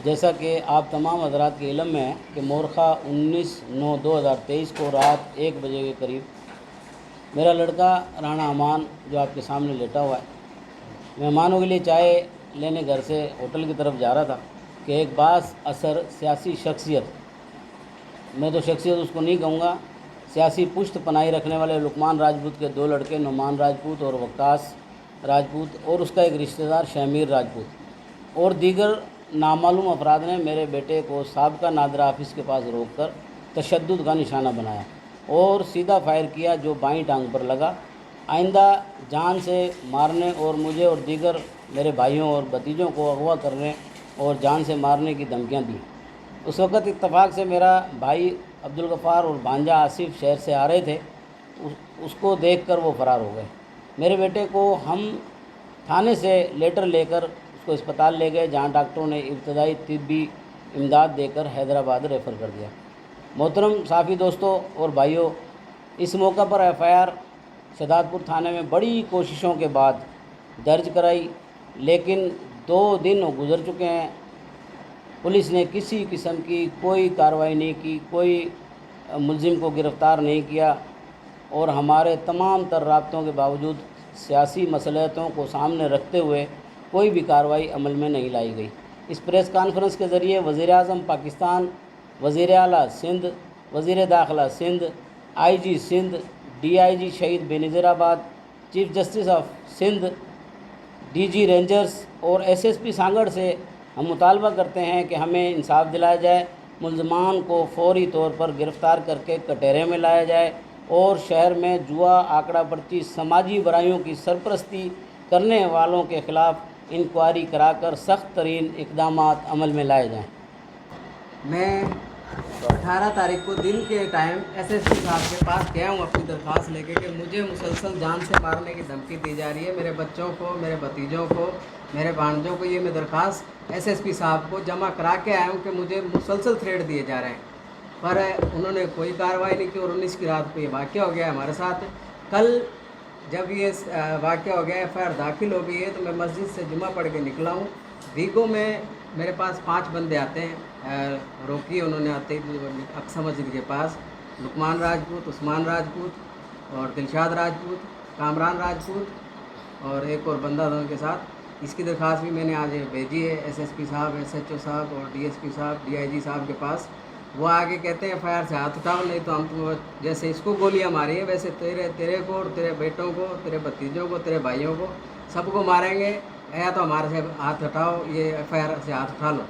जैसा कि आप तमाम हजरात के इल्म में है कि मोरखा 19/9/2023 को रात 1 बजे के करीब मेरा लड़का राणा अमान जो आपके सामने लेटा हुआ है, मेहमानों के लिए चाय लेने घर से होटल की तरफ जा रहा था कि एक बास असर सियासी शख्सियत, मैं तो शख्सियत उसको नहीं कहूँगा, सियासी पुश्त पनाही रखने वाले लुकमान राजपूत के 2 लड़के नुमान राजपूत और वक्कास राजपूत और उसका एक रिश्तेदार शमीर राजपूत और दीगर नामालूम अफराद ने मेरे बेटे को साबका नादरा ऑफिस के पास रोककर तशद्दुद का निशाना बनाया और सीधा फायर किया जो बाईं टांग पर लगा। आइंदा जान से मारने और मुझे और दीगर मेरे भाइयों और भतीजों को अगवा करने और जान से मारने की धमकियां दी। उस वक़्त इत्तफाक से मेरा भाई अब्दुल गफ़ार और भांजा आसिफ शहर से आ रहे थे। उसको देखकर वो फ़रार हो गए। मेरे बेटे को हम थाने से लेटर लेकर उसको अस्पताल ले गए, जहाँ डॉक्टरों ने इब्तदाई तिब्बी इमदाद देकर हैदराबाद रेफ़र कर दिया। मोहतरम साफ़ी दोस्तों और भाइयों, इस मौका पर एफ़आईआर शहदादपुर थाने में बड़ी कोशिशों के बाद दर्ज कराई, लेकिन 2 दिन गुजर चुके हैं, पुलिस ने किसी किस्म की कोई कार्रवाई नहीं की, कोई मुलजिम को गिरफ़्तार नहीं किया और हमारे तमाम तर राब्तों के बावजूद सियासी मसलहतों को सामने रखते हुए कोई भी कार्रवाई अमल में नहीं लाई गई। इस प्रेस कॉन्फ्रेंस के ज़रिए वज़ीर-ए-आज़म पाकिस्तान, वज़ीर आला सिंध, वज़ीर दाखिला Sindh, IG Sindh, DIG Shaheed Benazirabad, chief justice of Sindh, DG rangers और SSP सांगड़ से हम मुतालबा करते हैं कि हमें इंसाफ दिलाया जाए, मुल्ज़मान को फौरी तौर पर गिरफ़्तार करके कटहरे में लाया जाए और शहर में जुआ, आंकड़ा पर्ची, समाजी बुराइयों की सरपरस्ती करने वालों के ख़िलाफ़ इंक्वायरी कराकर सख्त तरीन इक़दामात अमल में लाए जाएँ। मैं 18 तारीख को दिन के टाइम SSP साहब के पास गया हूँ अपनी दरख्वास्त लेके कि मुझे मुसलसल जान से मारने की धमकी दी जा रही है, मेरे बच्चों को, मेरे भतीजों को, मेरे भांजों को। ये मैं दरख्वास्त SSP साहब को जमा करा के आया हूँ कि मुझे मुसलसल थ्रेट दिए जा रहे हैं, पर उन्होंने कोई कार्रवाई नहीं की और 19 की रात को ये वाक़या हो गया हमारे साथ। कल जब ये वाक़या हो गया, FIR दाखिल हो गई है, तो मैं मस्जिद से जुमा पढ़ के निकला हूँ। वीगो में मेरे पास 5 बंदे आते हैं, रोकी उन्होंने आते ही अक्सा मस्जिद के पास, लुकमान राजपूत, उस्मान राजपूत और दिलशाद राजपूत, कामरान राजपूत और एक और बंदा था उनके साथ। इसकी दरख्वास्त भी मैंने आज भेजी है SSP साहब, SHO साहब और DSP साहब, DIG साहब के पास। वो आगे कहते हैं FIR से हाथ उठाओ, नहीं तो हम तुम जैसे इसको गोलियां मारी है वैसे तेरे को और तेरे बेटों को, तेरे भतीजों को, तेरे भाइयों को, सबको मारेंगे, या तो हमारे से हाथ उठाओ, ये FIR से हाथ उठा लो।